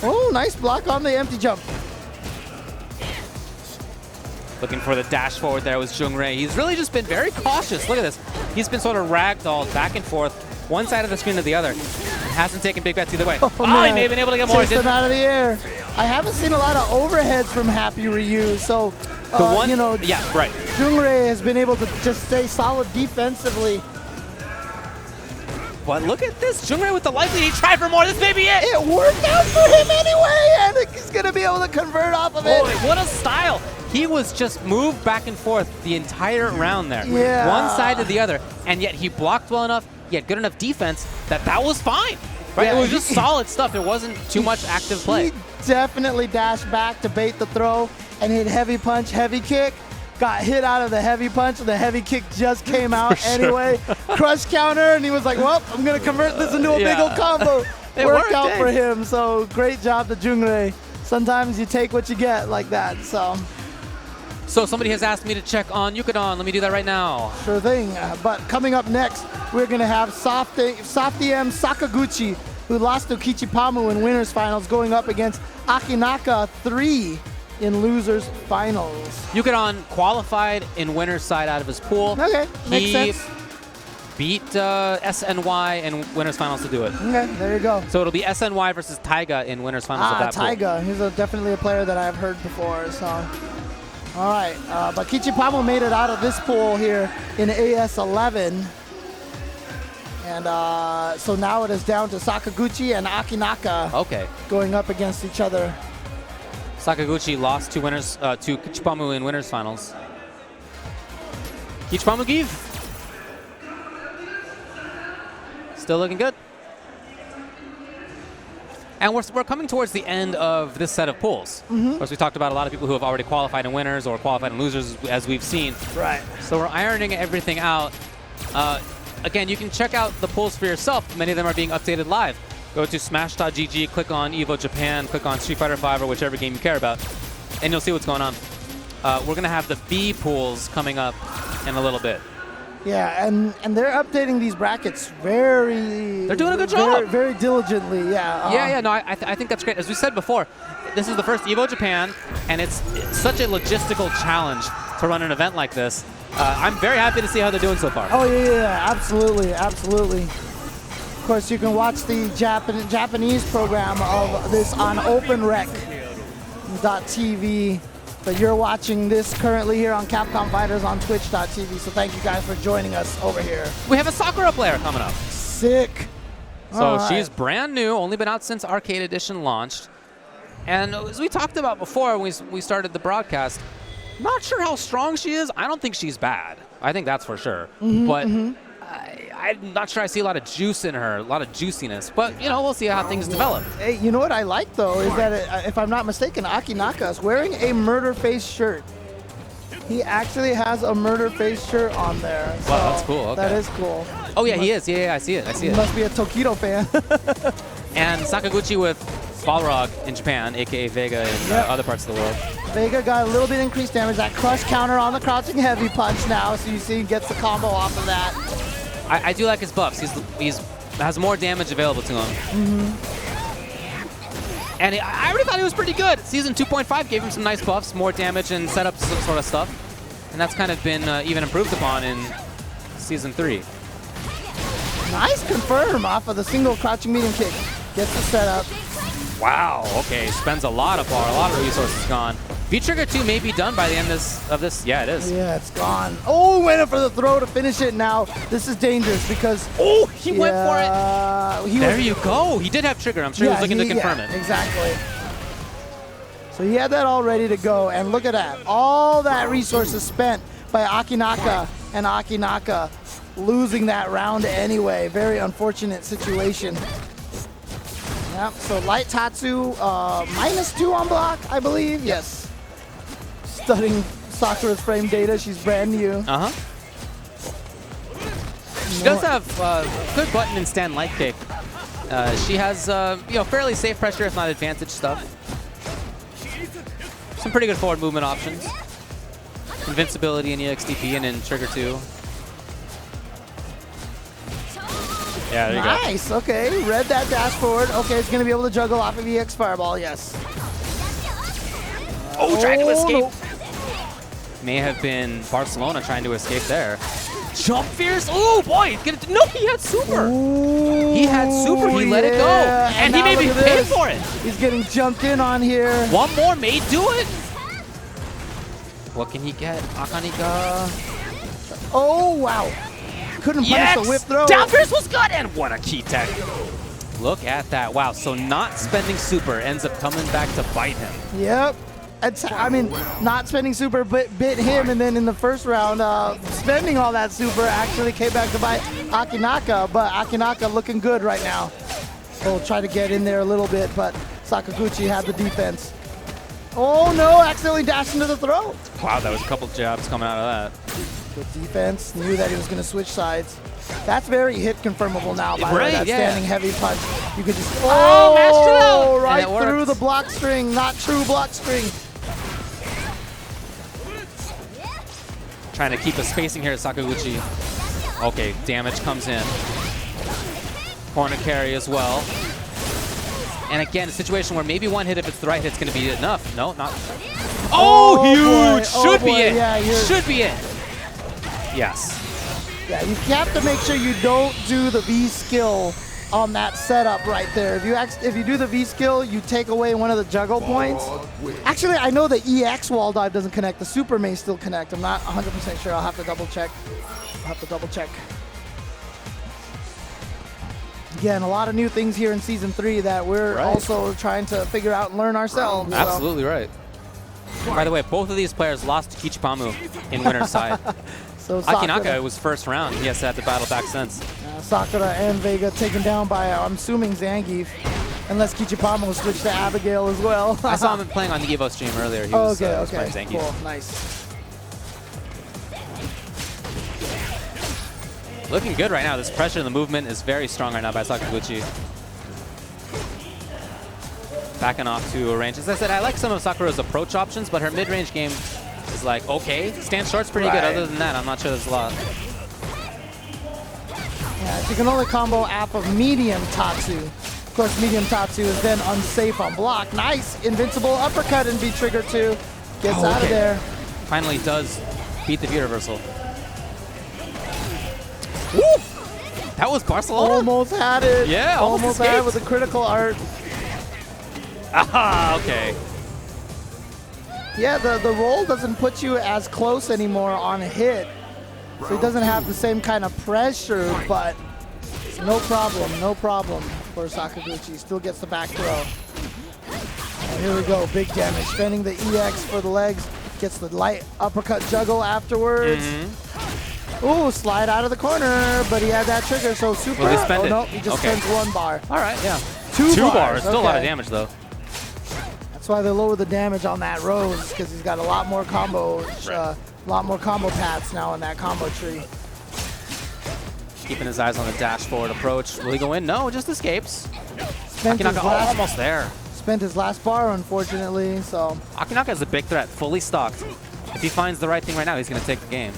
Oh, nice block on the empty jump. Looking for the dash forward there was Jungray. He's really just been very cautious. Look at this. He's been sort of ragdolled back and forth, one side of the screen to the other. Hasn't taken big bets either way. Oh, He may have been able to get more. Chased them out of the air. I haven't seen a lot of overheads from Happy Ryu, so The one, you know, yeah, right. Jungray has been able to just stay solid defensively. But look at this. Jungray with the life lead. He tried for more. This may be it. It worked out for him anyway, and he's going to be able to convert off of it. Boy, what a style. He was just moved back and forth the entire round there. Yeah. One side to the other, and yet he blocked well enough. He had good enough defense that was fine. Right? Yeah, it was just solid stuff. There wasn't too much active play. He definitely dashed back to bait the throw and hit heavy punch, heavy kick. Got hit out of the heavy punch, and the heavy kick just came out anyway. Crush counter, and he was like, well, I'm going to convert this into a big old combo. It worked out eh? for him, so great job to Jungray. Sometimes you take what you get like that, so So somebody has asked me to check on Yukadon. Let me do that right now. sure thing. But coming up next, we're going to have Softy M Sakaguchi, who lost to Kichipamu in winners finals, going up against Akinaka 3 in losers finals. Yukadon qualified in winner's side out of his pool. Okay, makes He sense. beat SNY in winners finals to do it. Okay, there you go. So it'll be SNY versus Taiga in winners finals of that pool. Taiga. He's definitely a player that I've heard before. So, all right. But Kichipamu made it out of this pool here in AS11. And so now it is down to Sakaguchi and Akinaka Okay. going up against each other. Sakaguchi lost to Kichipamu in winners finals. Kichipamu give. Still looking good. And we're coming towards the end of this set of pools. Of course, we talked about a lot of people who have already qualified in winners or qualified in losers, as we've seen. Right. So we're ironing everything out. Again, you can check out the pools for yourself. Many of them are being updated live. Go to smash.gg, click on Evo Japan, click on Street Fighter V or whichever game you care about, and you'll see what's going on. We're going to have the B pools coming up in a little bit. Yeah, and they're updating these brackets very... They're doing a good job. Very diligently, yeah. Yeah, no, I think that's great. As we said before, this is the first Evo Japan, and it's such a logistical challenge to run an event like this. I'm very happy to see how they're doing so far. Oh, yeah, absolutely, absolutely. Of course, you can watch the Japanese program of this on openrec.tv. But you're watching this currently here on Capcom Fighters on twitch.tv. So thank you guys for joining us over here. We have a Sakura player coming up. Sick. So All right. she's brand new, only been out since Arcade Edition launched. And as we talked about before when we started the broadcast, not sure how strong she is. I don't think she's bad. I think that's for sure. But I'm not sure I see a lot of juice in her, a lot of juiciness. But, you know, we'll see how things develop. Hey, you know what I like, though, is that, if I'm not mistaken, Akinaka is wearing a murder face shirt. He actually has a murder face shirt on there. So Wow, that's cool. Okay. That is cool. Oh, yeah, he is. Yeah, I see it. I see He it. must be a Tokido fan. And Sakaguchi with Balrog in Japan, a.k.a. Vega in other parts of the world. Vega got a little bit increased damage. That crush counter on the crouching heavy punch now. So you see he gets the combo off of that. I do like his buffs. He's has more damage available to him. And I already thought he was pretty good. Season 2.5 gave him some nice buffs, more damage and setup sort of stuff. And that's kind of been even improved upon in Season 3. Nice confirm off of the single crouching medium kick. Gets the setup. Wow, okay, spends a lot of power, a lot of resources gone. V-Trigger 2 may be done by the end of this. Yeah, it is. Yeah, it's gone. Oh, went in for the throw to finish it now. This is dangerous because... Oh, he went for it. There you go. He did have trigger. I'm sure he was looking to confirm it. Exactly. So he had that all ready to go. And look at that. All that resources spent by Akinaka, and Akinaka losing that round anyway. Very unfortunate situation. Yep, so light Tatsu, -2 on block, I believe. Yes. Studying Sakura's frame data. She's brand new. Uh-huh. She does have good button and stand light kick. She has, you know, fairly safe pressure, if not advantage stuff. Some pretty good forward movement options. Invincibility in EXDP and in Trigger 2. Yeah, there you go. Nice, okay. Read that dash forward. Okay, it's going to be able to juggle off of EX Fireball, yes. Oh, trying to escape. No. May have been Barcelona trying to escape there. Jump fierce. Oh, boy. No, he had super. Ooh, he had super. He let it go. And he maybe paid for it. He's getting jumped in on here. One more may do it. What can he get? Akanika. Oh, wow. Couldn't punish the whip throw. Down fierce was good. And what a key tech. Look at that. Wow. So not spending super ends up coming back to bite him. Yep. I mean, not spending super bit him, and then in the first round, spending all that super actually came back to bite Akinaka, but Akinaka looking good right now. We'll try to get in there a little bit, but Sakaguchi had the defense. Oh no, accidentally dashed into the throat. Wow, that was a couple jabs coming out of that. Good defense, knew that he was going to switch sides. That's very hit confirmable now, by the way, that standing heavy punch. You could just, oh, right through the block string, not true block string. Trying to keep the spacing here at Sakaguchi. Okay, damage comes in. Corner carry as well. And again, a situation where maybe one hit, if it's the right hit, it's going to be enough. No, not. Oh, huge! Should be it. Yeah, should be it. Yes. Yeah, you have to make sure you don't do the V skill on that setup right there. If you do the V skill, you take away one of the juggle points. Actually, I know the EX wall dive doesn't connect. The super may still connect. I'm not 100% sure. I'll have to double check. Again, a lot of new things here in Season 3 that we're also trying to figure out and learn ourselves. Absolutely right. By the way, both of these players lost to Kichipamu in winner's side. So Akinaka was first round. He has had to battle back since. Sakura and Vega taken down by, I'm assuming, Zangief. Unless Kichipamu switched to Abigail as well. I saw him playing on the Evo stream earlier. He was playing Zangief. Cool, nice. Looking good right now. This pressure in the movement is very strong right now by Sakaguchi. Backing off to a range. As I said, I like some of Sakura's approach options, but her mid-range game is like, okay, stand short's pretty good. Other than that, I'm not sure there's a lot. Yeah, she can only combo off of medium Tatsu. Of course, medium Tatsu is then unsafe on block. Nice, invincible uppercut in V-Trigger 2. Gets out of there. Finally does beat the V-Reversal. Woo! That was Barcelona. Almost had it. Yeah, almost had it with a critical art. Aha, okay. Yeah, the roll doesn't put you as close anymore on a hit. So he doesn't have the same kind of pressure, but no problem for Sakaguchi. Still gets the back throw. And here we go, big damage. Spending the EX for the legs, gets the light uppercut juggle afterwards. Ooh, slide out of the corner, but he had that trigger, so super. Well, he spent it. No, he just spends 1 bar. All right, yeah. 2 bars. Still a lot of damage, though. That's why they lower the damage on that Rose, because he's got a lot more combo, paths now in that combo tree. Keeping his eyes on the dash forward approach. Will he go in? No, just escapes. Akinaka almost there. Spent his last bar, unfortunately, so. Akinaka is a big threat, fully stocked. If he finds the right thing right now, he's going to take the game.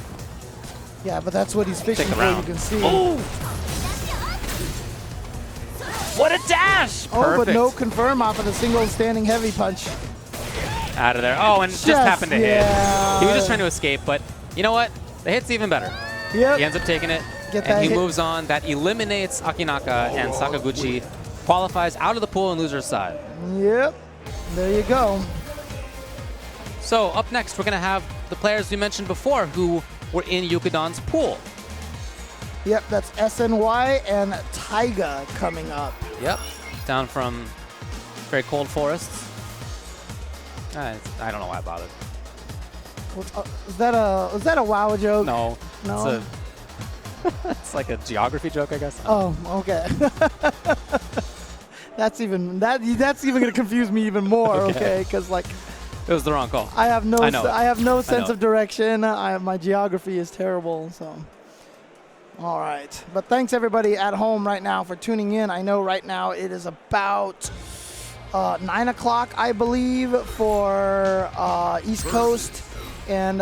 Yeah, but that's what he's fishing for, you can see. Ooh. What a dash! Oh, Perfect. but no confirm off of the single standing heavy punch. Out of there. Oh, and just happened to hit. He was just trying to escape, but you know what? The hit's even better. Yep. He ends up taking it, and he moves on. That eliminates Akinaka, and Sakaguchi qualifies out of the pool and loser's side. Yep. There you go. So up next, we're going to have the players we mentioned before who were in Yukadan's pool. Yep, that's SNY and Taiga coming up. Yep, down from very cold forests. I don't know why I bothered. Is that a WoW joke? No. No. It's like a geography joke, I guess. Oh, okay. That's even gonna confuse me even more. Okay, because like. It was the wrong call. I have no sense of direction. My geography is terrible. So, all right. But thanks everybody at home right now for tuning in. I know right now it is about 9 o'clock, I believe, for East Coast, and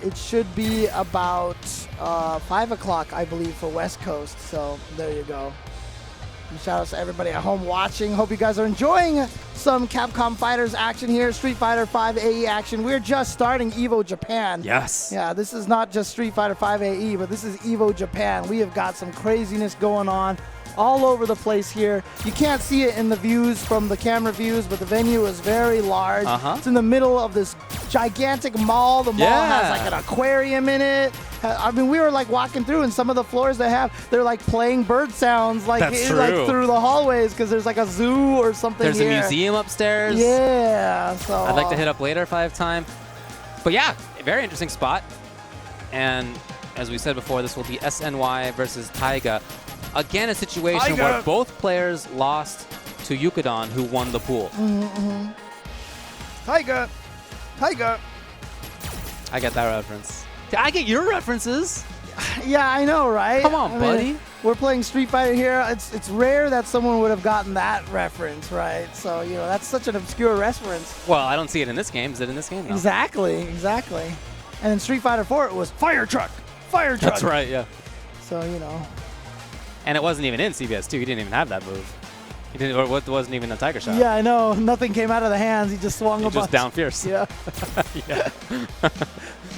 it should be about 5 o'clock, I believe, for West Coast. So there you go. And shout out to everybody at home watching. Hope you guys are enjoying some Capcom Fighters action here, Street Fighter V AE action. We're just starting EVO Japan. Yes. Yeah, this is not just Street Fighter V AE, but this is EVO Japan. We have got some craziness going on all over the place here. You can't see it in the views from the camera views, but the venue is very large. It's in the middle of this gigantic mall. The mall has like an aquarium in it. I mean, we were like walking through, and some of the floors they're like playing bird sounds like through the hallways because there's like a zoo or something. There's a museum upstairs. Yeah, so I'd like to hit up later if I have time. But yeah, a very interesting spot. And as we said before, this will be SNY versus Taiga. Again, a situation where both players lost to Yukadon, who won the pool. Taiga. I get that reference. I get your references. Yeah, I know, right? Come on, buddy. We're playing Street Fighter here. It's rare that someone would have gotten that reference, right? So, you know, that's such an obscure reference. Well, I don't see it in this game. Is it in this game? No. Exactly. And in Street Fighter 4, it was Fire Truck. That's right, yeah. So, you know. And it wasn't even in CBS 2. He didn't even have that move. He didn't, or it wasn't even a Tiger Shot. Yeah, I know. Nothing came out of the hands. He just swung a bunch. Just down fierce. Yeah. Yeah.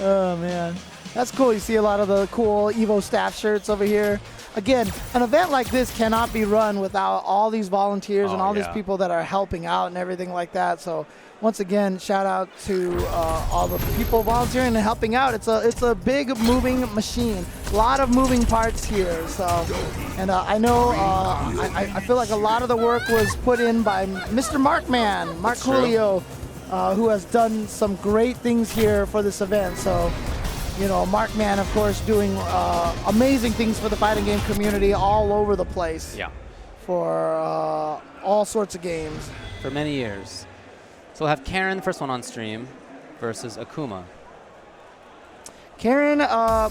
Oh, man. That's cool. You see a lot of the cool EVO staff shirts over here. Again, an event like this cannot be run without all these volunteers and all these people that are helping out and everything like that. So once again, shout out to all the people volunteering and helping out. It's a big moving machine. A lot of moving parts here. So, and I know I feel like a lot of the work was put in by Mr. Mark Julio, who has done some great things here for this event. So, you know, Markman, of course, doing amazing things for the fighting game community all over the place. Yeah. For all sorts of games. For many years. So we'll have Karen, the first one on stream, versus Akuma. Karen,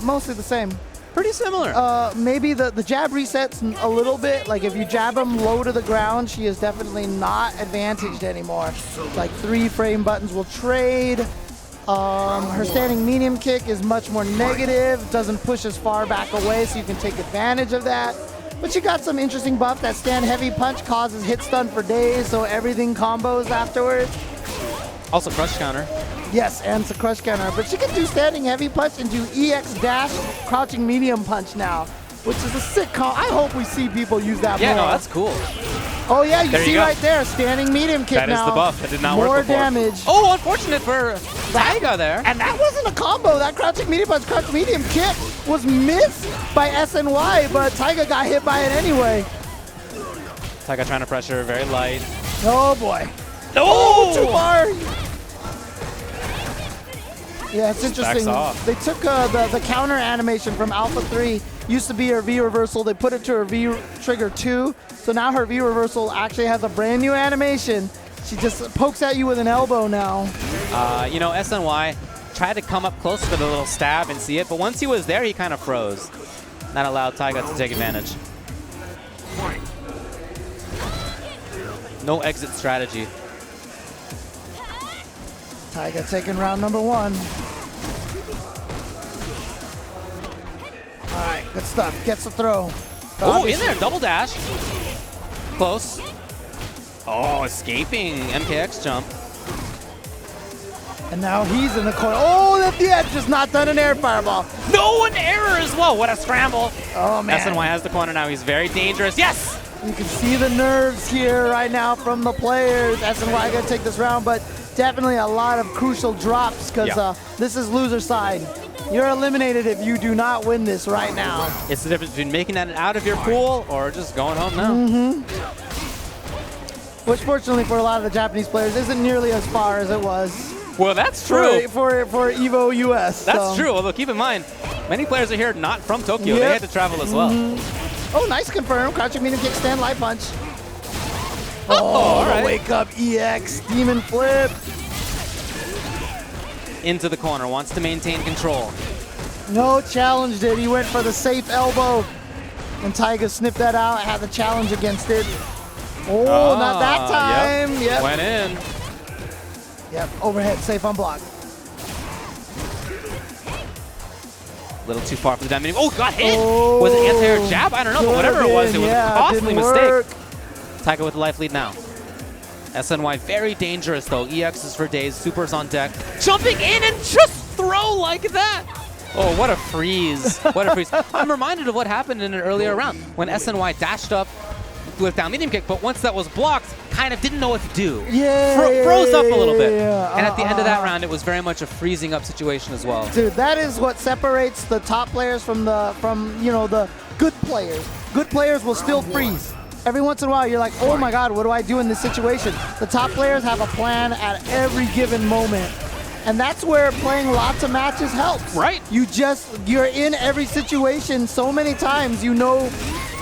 mostly the same. Pretty similar. Maybe the jab resets a little bit. Like if you jab him low to the ground, she is definitely not advantaged anymore. Like 3 frame buttons will trade. Her standing medium kick is much more negative, doesn't push as far back away, so you can take advantage of that. But you got some interesting buff. That stand heavy punch causes hit stun for days, so everything combos afterwards. Also crush counter. Yes, and it's a crush counter. But she can do standing heavy punch and do EX dash crouching medium punch now, which is a sick combo. I hope we see people use that more. Yeah, no, that's cool. Oh yeah, you see right there, standing medium kick now. That is the buff. That did not work before. More damage. Oh, unfortunate for Taiga there. And that wasn't a combo. That crouching medium punch, crouching medium kick was missed by SNY, but Taiga got hit by it anyway. Taiga trying to pressure, very light. Oh boy. Oh, too far. Yeah, it's interesting. They took the counter animation from Alpha 3. Used to be her V reversal. They put it to her V trigger 2. So now her V reversal actually has a brand new animation. She just pokes at you with an elbow now. You know, SNY tried to come up close for the little stab and see it, but once he was there, he kind of froze. That allowed Taiga to take advantage. No exit strategy. Taiga taking round number 1. All right, good stuff. Gets the throw. Oh, in there, double dash. Close. Oh, escaping MKX jump. And now he's in the corner. Oh, the edge just not done an air fireball. No, an error as well. What a scramble. Oh, man. SNY has the corner now. He's very dangerous. Yes! You can see the nerves here right now from the players. SNY going to take this round, but definitely a lot of crucial drops because this is loser side. You're eliminated if you do not win this right now. It's the difference between making that out of your pool or just going home now. Which, fortunately for a lot of the Japanese players, isn't nearly as far as it was. Well, that's true. For EVO US. That's true, although keep in mind, many players are here not from Tokyo. They had to travel as well. Oh, nice confirm. Crouching medium kick, stand light punch. all right. Wake up EX, Demon Flip. Into the corner, wants to maintain control. No challenge did. He went for the safe elbow. And Taiga snipped that out, had the challenge against it. Oh, not that time. Yep. Went in. Yep, overhead, safe on block. A little too far for the diamond. Oh, got hit! Was it anti-air jab? I don't know, but whatever it was a costly mistake. Taiga with the life lead now. SNY very dangerous though. EX is for days, Super's on deck. Jumping in and just throw like that! Oh, what a freeze. What a freeze. I'm reminded of what happened in an earlier round when SNY dashed up with down medium kick, but once that was blocked, kind of didn't know what to do. Froze up a little bit. And at the end of that round, it was very much a freezing up situation as well. Dude, that is what separates the top players from the good players. Good players will still freeze. Every once in a while, you're like, oh my God, what do I do in this situation? The top players have a plan at every given moment. And that's where playing lots of matches helps. Right. You're in every situation so many times, you know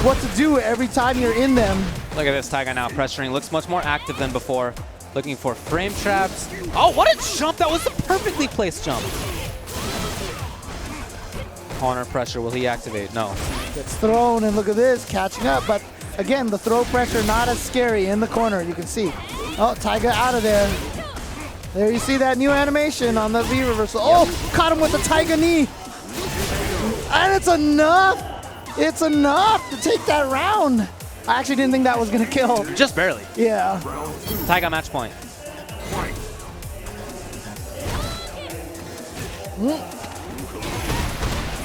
what to do every time you're in them. Look at this Taiga now pressuring. Looks much more active than before. Looking for frame traps. Oh, what a jump. That was the perfectly placed jump. Corner pressure. Will he activate? No. Gets thrown, and look at this, catching up. But again, the throw pressure not as scary in the corner. You can see. Oh, Taiga out of there. There you see that new animation on the V reversal. Oh, caught him with the Taiga knee. And it's enough. It's enough to take that round. I actually didn't think that was going to kill. Just barely. Yeah. Taiga match point.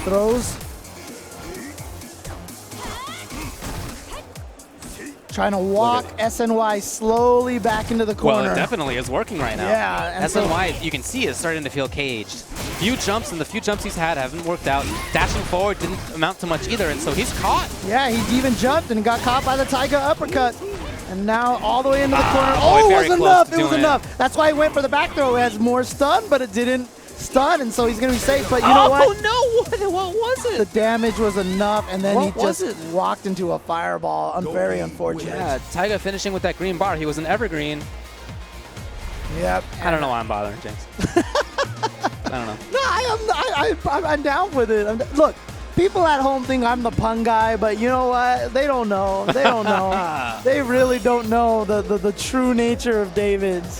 Throws. Trying to walk SNY slowly back into the corner. Well, it definitely is working right now. Yeah. SNY, you can see, is starting to feel caged. Few jumps, and the few jumps he's had haven't worked out. Dashing forward didn't amount to much either, and so he's caught. Yeah, he even jumped and got caught by the Taiga uppercut. And now all the way into the corner. Oh, it was enough. It was enough. That's why he went for the back throw. It has more stun, but it didn't stun, and so he's going to be safe. But you know what? Oh, no. What was it? The damage was enough, and then he just walked into a fireball. Very unfortunate. Yeah, Taiga finishing with that green bar. He was an evergreen. Yep. I don't know why I'm bothering James. I don't know. No, I'm down with it. Look, people at home think I'm the pun guy, but you know what? They don't know. They don't know. They really don't know the true nature of David. So